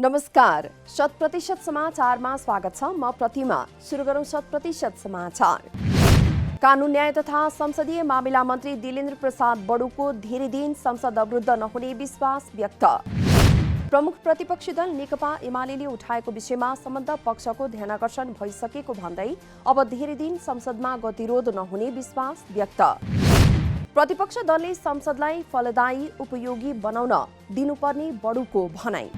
नमस्कार, 100% समाचारमा स्वागत छ। म प्रतिमा। सुरु गरौं 100% समाचार। कानून न्याय तथा संसदीय मामिला मन्त्री दिलेन्द्र प्रसाद बडुको धेरै दिन संसद अवरुद्ध नहुने विश्वास व्यक्त। प्रमुख प्रतिपक्षी दल नेकपा एमालेले उठाएको विषयमा सम्बद्ध पक्षको ध्यानाकर्षण भइसकेको भन्दै अब धेरै दिन संसदमा गतिरोध नहुने विश्वास व्यक्त। प्रतिपक्ष दलले संसदलाई फलदायी उपयोगी बनाउन दिनुपर्ने बडुको भनाई।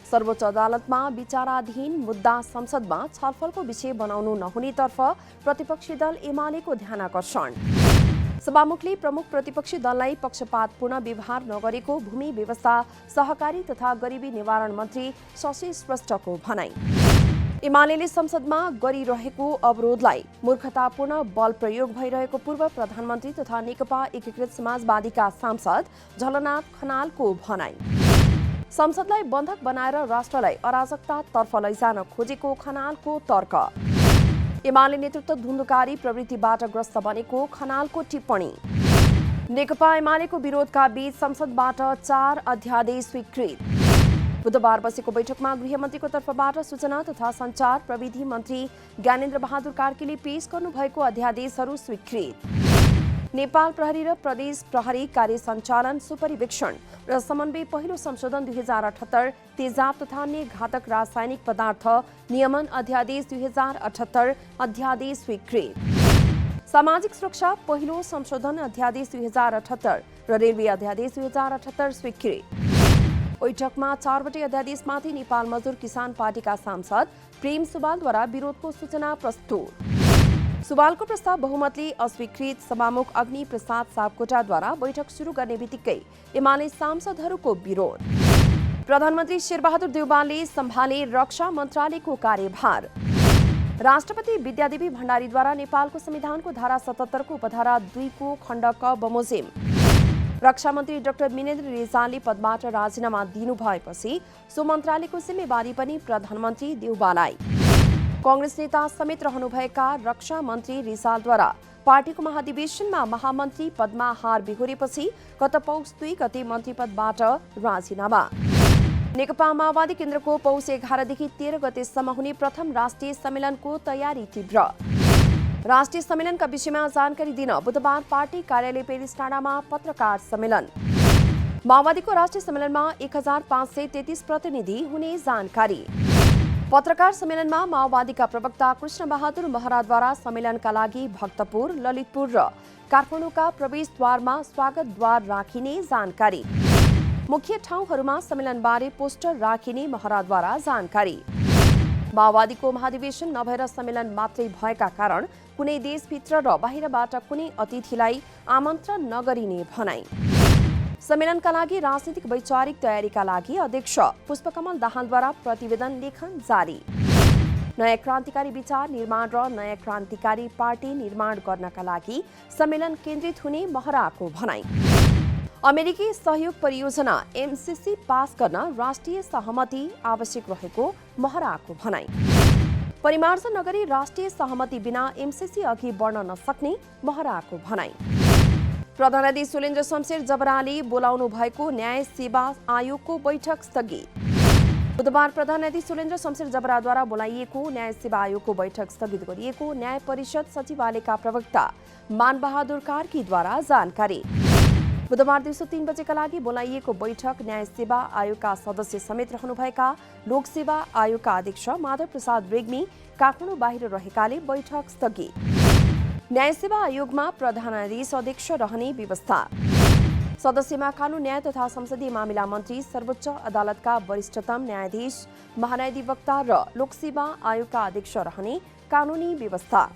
सर्वोच्च अदालतमा विचाराधीन मुद्दा संसदमा छलफलको विषय बनाउनु नहुनेतर्फ प्रतिपक्षी दल एमालेको ध्यानाकर्षण। सभामुखले प्रमुख प्रतिपक्षी दललाई पक्षपातपूर्ण व्यवहार नगरेको भूमि व्यवस्था सहकारी तथा गरिबी निवारण मन्त्री शशि श्रेष्ठको भनाई। एमालेले संसदमा गरिरहेको अवरोधलाई मूर्खतापूर्ण बल प्रयोग भइरहेको पूर्व प्रधानमन्त्री तथा नेकपा एकीकृत समाजवादीका सांसद झलनाथ खनालको भनाई। संसदलाई बन्धक बनाएर राष्ट्रलाई अराजकतातर्फ लैजान खोजेको खनालको तर्क। एमाले नेतृत्व धुन्धुकारी प्रवृत्तिबाट ग्रस्त बनेको खनालको टिप्पणी। नेकपा एमालेको विरोधका बीच संसदबाट 4 अध्यादेश स्वीकृत। बुधबार बसेको बैठकमा गृहमन्त्रीको तर्फबाट सूचना तथा सञ्चार प्रविधि मन्त्री ज्ञानेन्द्र बहादुर कार्कीले पेश गर्नुभएको अध्यादेशहरू स्वीकृत। नेपाल प्रहरी र प्रदेश प्रहरी कार्य सञ्चालन सुपरिवेक्षण र समन्वय पहिलो संशोधन 2078 तेजाब तथा अन्य घातक रासायनिक पदार्थ नियमन अध्यादेश 2078 अध्यादेश स्वीकृत। सामाजिक सुरक्षा पहिलो संशोधन अध्यादेश 2078 र रेलवे अध्यादेश 2078 स्वीकृत। बैठकमा 4 वटै अध्यादेशमाथि नेपाल मजदुर किसान पार्टीका सांसद प्रेम सुवालद्वारा विरोधको सूचना प्रस्तुत। सुवालको प्रस्ताव बहुमतले अस्वीकृत। सभामुख अग्नि प्रसाद सापकोटाद्वारा बैठक सुरु गर्ने बित्तिकै एमाले सांसदहरूको विरोध। प्रधानमन्त्री शेरबहादुर देउवाले सम्हाले रक्षा मन्त्रालयको कार्यभार। राष्ट्रपति विद्यादेवी भण्डारीद्वारा नेपालको संविधानको धारा 77 को उपधारा 2 को खण्ड क बमोजिम। रक्षा मन्त्री डाक्टर मिनेन्द्र रिजालले पदबाट राजीनामा दिनुभएपछि सो मन्त्रालयको जिम्मेवारी पनि प्रधानमन्त्री देउवालाई। कांग्रेस नेता समेत रहनुभएका रक्षा मन्त्री रिजालद्वारा पार्टीको महाधिवेशनमा महामन्त्री पदमा हार बिहोरेपछि गत पौष 2 गते मन्त्री पदबाट राजीनामा। नेकपा माओवादी केन्द्रको पौष 11 देखि 13 गतेसम्म हुने प्रथम राष्ट्रिय सम्मेलनको तयारी तीव्र। राष्ट्रिय सम्मेलनका विषयमा जानकारी दिन बुधबार पार्टी कार्यालय पेरिस टाढामा पत्रकार सम्मेलन। माओवादीको राष्ट्रिय सम्मेलनमा 1533 प्रतिनिधि हुने जानकारी। पत्रकार सम्मेलनमा माओवादीका प्रवक्ता कृष्ण बहादुर महराद्वारा सम्मेलनका लागि भक्तपुर, ललितपुर र काठमाडौँका प्रवेशद्वारमा स्वागतद्वार राखिने जानकारी। मुख्य ठाउँहरूमा सम्मेलनबारे पोस्टर राखिने महराद्वारा जानकारी। माओवादीको महाधिवेशन नभएर सम्मेलन मात्रै भएका कारण कुनै देशभित्र र बाहिरबाट कुनै अतिथिलाई आमन्त्रण नगरिने भनाई। सम्मेलनका लागि राजनीतिक वैचारिक तयारीका लागि अध्यक्ष पुष्पकमल दाहालद्वारा प्रतिवेदन लेखन जारी। नयाँ क्रान्तिकारी विचार निर्माण र नयाँ क्रान्तिकारी पार्टी निर्माण गर्नका लागि सम्मेलन केन्द्रित हुने महराको भनाई। अमेरिकी सहयोग परियोजना एमसीसी पास गर्न राष्ट्रिय सहमति आवश्यक रहेको महराको भनाई। परिमार्जन नगरी राष्ट्रिय सहमति बिना एमसीसी अघि बढ्न नसक्ने महराको भनाई। प्रधानाधीश सुलेन्द्र शमशेर जबराले बोलाउनु भएको न्याय सेवा आयोगको बैठक स्थगित। बुधबार प्रधानाधीश सुलेन्द्र शमशेर जबराद्वारा बोलाइएको न्याय सेवा आयोगको बैठक स्थगित गरिएको न्याय परिषद सचिवालयका प्रवक्ता मानबहादुर कार्कीद्वारा जानकारी। बुधबार दिउँसो 3 बजेका लागि बोलाइएको बैठक न्याय सेवा आयोगका सदस्य समेत रहनुभएका लोकसेवा आयोगका अध्यक्ष माधव प्रसाद रेग्मी काठमाडौँ बाहिर रहेकाले बैठक स्थगित। न्याय सेवा आयोगमा प्रधानाधीश अध्यक्ष रहने व्यवस्था। सदस्यमा कानून न्याय तथा संसदीय मामिला मन्त्री, सर्वोच्च अदालतका वरिष्ठतम न्यायाधीश, महान्यायाधिवक्ता र लोकसेवा आयोगका अध्यक्ष रहने कानूनी व्यवस्था।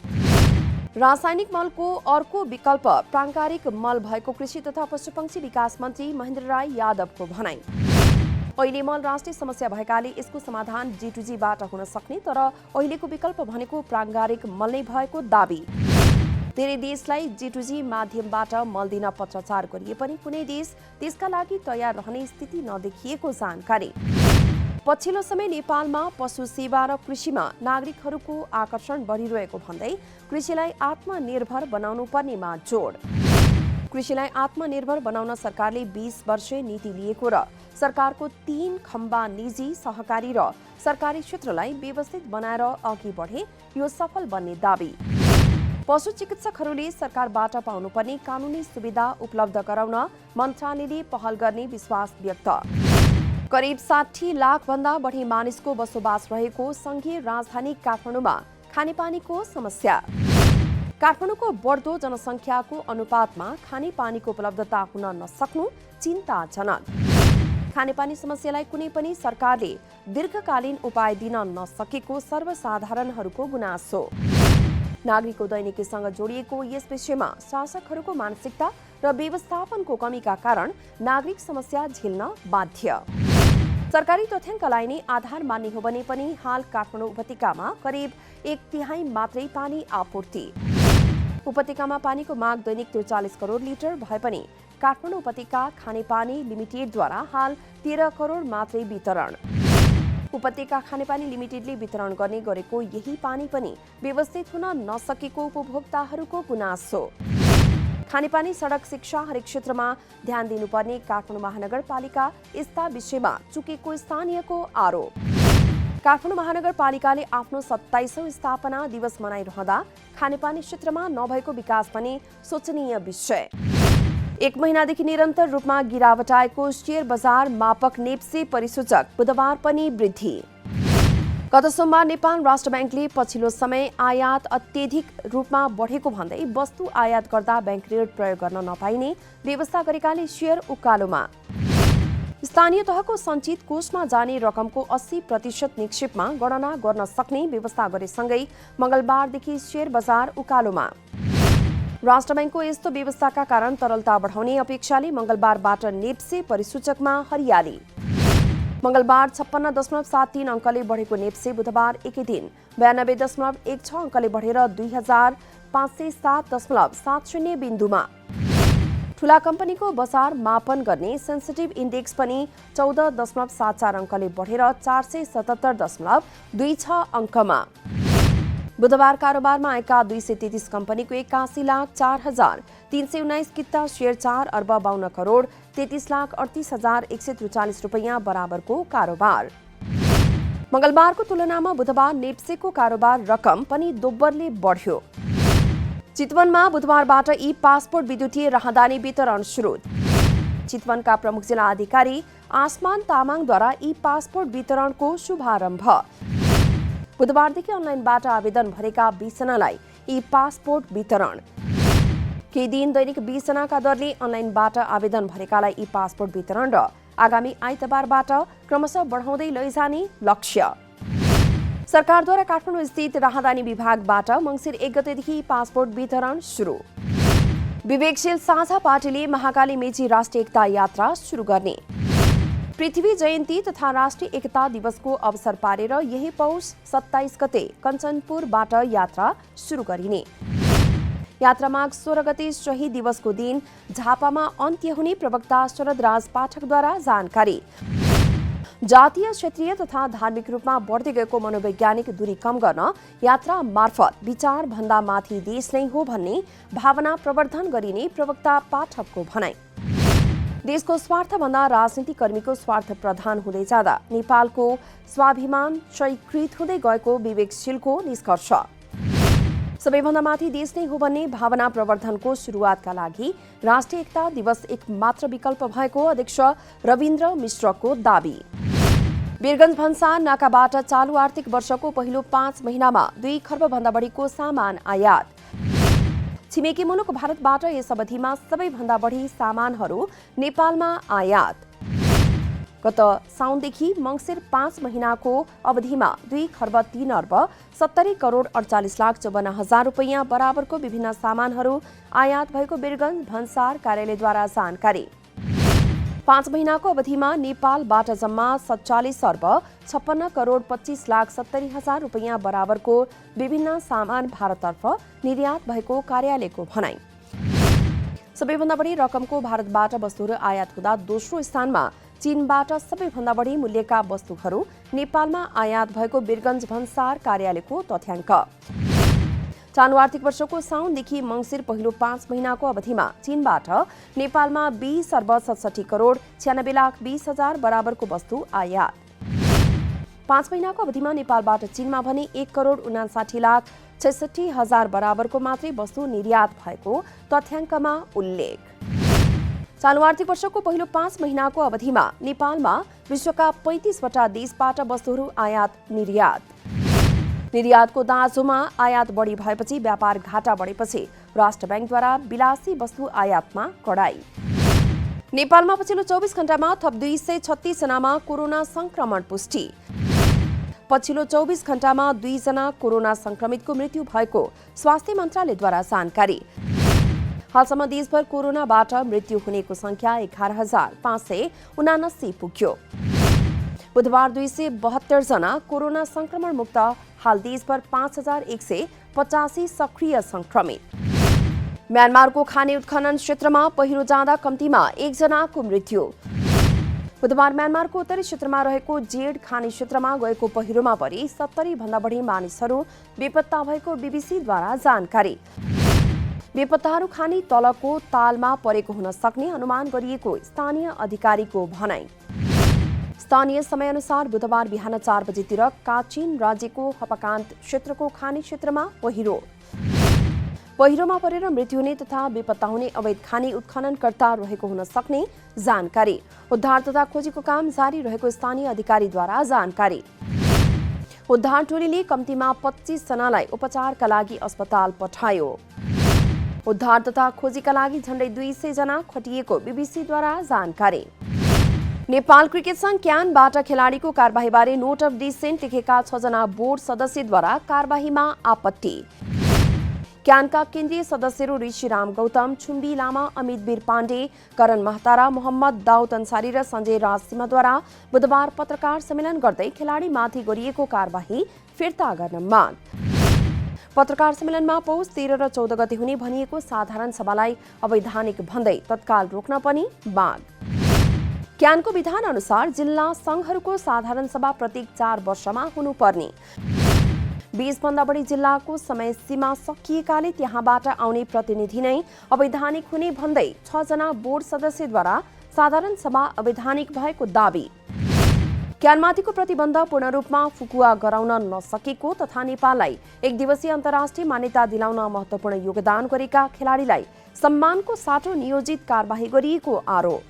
रासायनिक मलको अर्को विकल्प प्राङ्गारिक मल भएको कृषि तथा पशुपक्षी विकास मन्त्री महेन्द्र राय यादवको भनाई। अहिले मल राष्ट्रिय समस्या भएकाले यसको समाधान G2Gबाट हुन सक्ने, तर अहिलेको विकल्प भनेको प्राङ्गारिक मल नै भएको दावी। धेरै देशलाई G2G माध्यमबाट मल दिन पत्राचार गरिए पनि कुनै देश त्यसका लागि तयार रहने स्थिति नदेखिएको जानकारी। पछिल्लो समय नेपालमा पशु सेवा र कृषिमा नागरिकहरूको आकर्षण बढिरहेको भन्दै कृषिलाई आत्मनिर्भर बनाउनु पर्नेमा जोड। कृषिलाई आत्मनिर्भर बनाउन सरकारले 20 वर्षे नीति लिएको र सरकारको 3 खम्बा निजी, सहकारी र सरकारी क्षेत्रलाई व्यवस्थित बनाएर अघि बढे यो सफल बन्ने दाबी। पशु चिकित्सकहरूले सरकारबाट पाउनुपर्ने कानुनी सुविधा उपलब्ध गराउन मन्त्रालयले पहल गर्ने विश्वास व्यक्त। करिब 60 लाख भन्दा बढी मानिसको बसोबास रहेको संघीय राजधानी काठमाडौँमा खानेपानीको समस्या। काठमाडौँको बढ्दो जनसङ्ख्याको अनुपातमा खानेपानीको उपलब्धता हुन नसक्नु चिन्ताजनक। खानेपानी समस्यालाई कुनै पनि सरकारले दीर्घकालीन उपाय दिन नसकेको सर्वसाधारणहरूको गुनासो। नागरिकको दैनिकीसँग जोडिएको यस विषयमा शासकहरूको मानसिकता र व्यवस्थापनको कमीका कारण नागरिक समस्या झेल्न बाध्य। सरकारी तथ्याङ्कलाई नै आधार मान्ने हो भने पनि हाल काठमाडौँ उपत्यकामा करिब 1/3 मात्रै पानी आपूर्ति। उपत्यकामा पानीको माग दैनिक 43 करोड लिटर भए पनि काठमाडौँ उपत्यका खानेपानी लिमिटेडद्वारा हाल 13 करोड मात्रै वितरण। उपत्यका खानेपानी लिमिटेडले वितरण गर्ने गरेको यही पानी पनि व्यवस्थित हुन नसकेको उपभोक्ताहरूको गुनासो। खानेपानी, सडक, शिक्षा हरेक क्षेत्रमा ध्यान दिनुपर्ने काठमाडौँ महानगरपालिका यस्ता विषयमा चुकेको स्थानीयको आरोप। काठमाडौँ महानगरपालिकाले आफ्नो 27औं स्थापना दिवस मनाइरहँदा खानेपानी क्षेत्रमा नभएको विकास पनि सोचनीय विषय। 1 महिनादेखि निरन्तर रूपमा गिरावट आएको शेयर बजार मापक नेप्से परिसूचक बुधबार पनि वृद्धि। गत सोमबार नेपाल राष्ट्र ब्याङ्कले पछिल्लो समय आयात अत्यधिक रूपमा बढेको भन्दै वस्तु आयात गर्दा ब्याङ्क ऋण प्रयोग गर्न नपाइने व्यवस्था गरेकाले शेयर उकालोमा। स्थानीय तहको सञ्चित कोषमा जाने रकमको 80% निक्षेपमा गणना गर्न सक्ने व्यवस्था गरेसँगै मंगलबारदेखि शेयर बजार उकालोमा। राष्ट्र ब्याङ्कको यस्तो व्यवस्थाका कारण तरलता बढाउने अपेक्षाले मंगलबारबाट नेप्से परिसूचकमा हरियाली। मंगलबार 56.73 अङ्कले बढेको नेप्से बुधबार एकै दिन 92.16 अङ्कले बढेर 2507.70 बिन्दुमा। ठूला कम्पनीको बजार मापन गर्ने सेन्सिटिभ इन्डेक्स पनि 14.74 अङ्कले बढेर 477.26 अङ्कमा। बुधबार कारोबारमा आएका 233 कम्पनीको 81,04,319 किता शेयर 4 अर्ब 52 करोड 33,38,143 रुपैयाँ बराबरको कारोबार। मंगलबारको तुलनामा बुधबार नेप्सेको कारोबार रकम पनि दोब्बरले बढ्यो। चितवनमा बुधबारबाट ई पासपोर्ट विद्युतीय राहदानी वितरण सुरु। चितवनका प्रमुख जिल्ला अधिकारी आसमान तामाङद्वारा ई पासपोर्ट वितरणको शुभारम्भ। बुधबारदेखि अनलाइनबाट आवेदन भरेका 20 जनालाई ई पासपोर्ट वितरण। केही दिन दैनिक 20 जनाका दरले अनलाइनबाट आवेदन भरेकालाई ई पासपोर्ट वितरण र आगामी आइतबारबाट क्रमशः बढाउँदै लैजाने लक्ष्य। सरकारद्वारा काठमाडौँ स्थित राहदानी विभागबाट मङ्सिर 1 गतेदेखि पासपोर्ट वितरण सुरु। विवेकशील साझा पार्टीले महाकाली मेची राष्ट्रिय एकता यात्रा सुरु गर्ने। पृथ्वी जयन्ती तथा राष्ट्रिय एकता दिवसको अवसर पारेर यही पौष 27 गते कञ्चनपुरबाट यात्रा सुरु गरिने। यात्रा माघ 16 गते शहीद दिवसको दिन झापामा अन्त्य हुने प्रवक्ता शरदराज पाठकद्वारा जानकारी। जातीय, क्षेत्रीय तथा धार्मिक रूपमा बढ्दै गएको मनोवैज्ञानिक दूरी कम गर्न यात्रा मार्फत विचार भन्दा माथि देश नै हो भन्ने भावना प्रवर्धन गरिने प्रवक्ता पाठकको भनाइ। देशको स्वार्थभन्दा राजनीतिक कर्मीको स्वार्थ प्रधान हुँदै जाँदा नेपालको स्वाभिमान क्षयकृत हुँदै गएको विवेकशीलको निष्कर्ष। सबैभन्दा माथि देश नै हो भन्ने भावना प्रवर्धनको सुरुवातका लागि राष्ट्रिय एकता दिवस एक मात्र विकल्प भएको अध्यक्ष रविन्द्र मिश्रको दावी। वीरगञ्ज भन्सार नाकाबाट चालु आर्थिक वर्षको पहिलो 5 महिनामा 2 खर्ब भन्दा बढीको सामान आयात। छिमेकी मुलुक भारतबाट यस अवधिमा सबैभन्दा बढी सामानहरू नेपालमा आयात। गत साउनदेखि मङ्सिर 5 महिनाको अवधिमा 2 खर्ब 3 अर्ब 70 करोड 48 लाख 54 हजार रुपैयाँ बराबरको विभिन्न सामानहरू आयात भएको वीरगञ्ज भन्सार कार्यालयद्वारा जानकारी। 5 महिनाको अवधिमा नेपालबाट जम्मा 47 अर्ब 56 करोड 25 लाख 70 हजार रुपैयाँ बराबरको विभिन्न सामान भारततर्फ निर्यात भएको कार्यालयको भनाइ। सबैभन्दा बढी रकमको भारतबाट वस्तुहरू आयात हुँदा दोस्रो स्थानमा चीनबाट सबैभन्दा बढी मूल्यका वस्तुहरू नेपालमा आयात भएको वीरगञ्ज भन्सार कार्यालयको तथ्याङ्क। चालु आर्थिक वर्षको साउनदेखि मङ्सिर पहिलो 5 महिनाको अवधिमा चीनबाट नेपालमा 20 अर्ब 67 करोड 96 लाख 20 हजार बराबरको वस्तु आयात। 5 महिनाको अवधिमा नेपालबाट चीनमा भने 1 करोड 59 लाख 66 हजार बराबरको मात्रै वस्तु निर्यात भएको तथ्याङ्कमा उल्लेख। चालु आर्थिक वर्षको पहिलो 5 महिनाको अवधिमा नेपालमा विश्वका 35 वटा देशबाट वस्तुहरू आयात निर्यात। निर्यातको दाँजोमा आयात बढी भएपछि व्यापार घाटा बढेपछि राष्ट्र बैंकद्वारा विलासी वस्तु आयातमा कडाई। नेपालमा पछिल्लो 24 घण्टामा थप 236 जनामा कोरोना संक्रमण पुष्टि। पछिल्लो 24 घण्टामा 2 जना कोरोना संक्रमितको मृत्यु भएको स्वास्थ्य मन्त्रालयद्वारा जानकारी। हालसम्म देशभर कोरोनाबाट मृत्यु हुनेको संख्या 11,579 पुग्यो। बुधबार 272 जना कोरोना संक्रमण मुक्त। हाल देशभर 5,185 सक्रिय संक्रमित। म्यानमारको खानी उत्खनन क्षेत्रमा पहिरो जाँदा कम्तीमा 1 जनाको मृत्यु। बुधबार म्यानमारको उत्तरी क्षेत्रमा रहेको जेड खानी क्षेत्रमा गएको पहिरोमा परि 70 भन्दा बढी मानिसहरू बेपत्ता भएको बीबीसीद्वारा जानकारी। बेपत्ताहरू खानी तलको तालमा परेको हुन सक्ने अनुमान गरिएको स्थानीय अधिकारीको भनाई। स्थानीय समयअनुसार बुधबार बिहान 4 बजेतिर काचिन राज्यको हपकान्त क्षेत्रको खानी क्षेत्रमा पहिरोमा परेर मृत्यु हुने तथा बेपत्ता हुने अवैध खानी उत्खननकर्ता रहेको हुन सक्ने जानकारी। उद्धार तथा खोजीको काम जारी रहेको स्थानीय अधिकारीद्वारा जानकारी। उद्धार टोलीले कम्तीमा 25 जनालाई उपचारका लागि अस्पताल पठायो। उद्धार तथा खोजीका लागि झण्डै 200 जना खटिएको बीबीसीद्वारा जानकारी। नेपाल क्रिकेट संघ क्यानबाट खेलाडीको कारबाहीबारे नोट अफ डिसेन्ट लेखेका 6 जना बोर्ड सदस्यद्वारा कारबाहीमा आपत्ति। क्यानका केन्द्रीय सदस्यहरू ऋषिराम गौतम, छुम्बी लामा, अमित वीर पाण्डे, करण महतारा, मोहम्मद दाउद अन्सारी र सञ्जय राज सिंहद्वारा बुधबार पत्रकार सम्मेलन गर्दै खेलाडीमाथि गरिएको कारबाही फिर्ता गर्न माग। पत्रकार सम्मेलनमा पौष 13 र 14 गते हुने भनिएको साधारण सभालाई अवैधानिक भन्दै तत्काल रोक्न पनि माग। क्यानको विधान अनुसार जिल्ला संघहरूको साधारण सभा प्रत्येक 4 वर्षमा हुनुपर्ने। 20 भन्दा बढी जिल्लाको समय सीमा सकिएकाले त्यहाँबाट आउने प्रतिनिधि नै अवैधानिक हुने भन्दै 6 जना बोर्ड सदस्यद्वारा साधारण सभा अवैधानिक भएको दावी। क्यानमाथिको प्रतिबन्ध पूर्ण रूपमा फुकुवा गराउन नसकेको तथा नेपाललाई 1 दिवसीय अन्तर्राष्ट्रिय मान्यता दिलाउन महत्वपूर्ण योगदान गरेका खेलाडीलाई सम्मानको साटो नियोजित कारबाही गरिएको आरोप।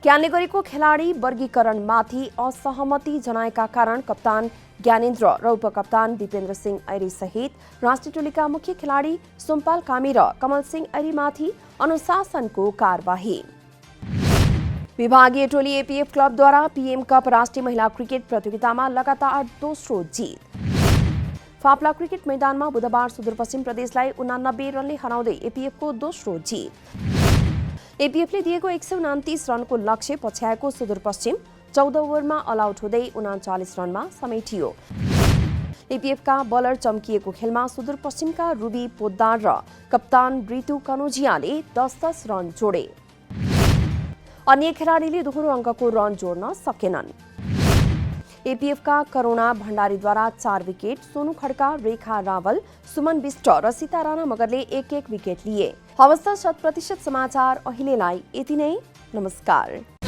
क्यानले गरेको खेलाडी वर्गीकरणमाथि असहमति जनाएका कारण कप्तान ज्ञानेन्द्र र उपकप्तान दिपेन्द्र सिंह ऐरी सहित राष्ट्रिय टोलीका मुख्य खेलाडी सोमपाल कामी र कमल सिंह ऐरीमाथि अनुशासनको कारबाही। विभागीय टोली एपीएफ क्लबद्वारा पीएम कप राष्ट्रिय महिला क्रिकेट प्रतियोगितामा लगातार दोस्रो जित। फाप्ला क्रिकेट मैदानमा बुधबार सुदूरपश्चिम प्रदेशलाई 89 रनले हराउँदै एपीएफको दोस्रो जित। एपीएफले दिएको 129 रनको लक्ष्य पछ्याएको सुदूरपश्चिम 14 ओभरमा अल आउट हुँदै 39 रनमा समेटियो। एपीएफका बलर चम्किएको खेलमा सुदूरपश्चिमका रुबी पोद्दार र कप्तान रितु कनोजियाले 10-10 रन जोडे। अन्य खेलाडीले दोहोरो अङ्कको रन जोड्न सकेनन्। एपीएफका करुणा भण्डारीद्वारा 4 विकेट, सोनु खड्का, रेखा रावल, सुमन बिष्ट र सीता राणा मगरले 1-1 विकेट लिए। हवस् त 100% समाचार अहिलेलाई यति नै। नमस्कार।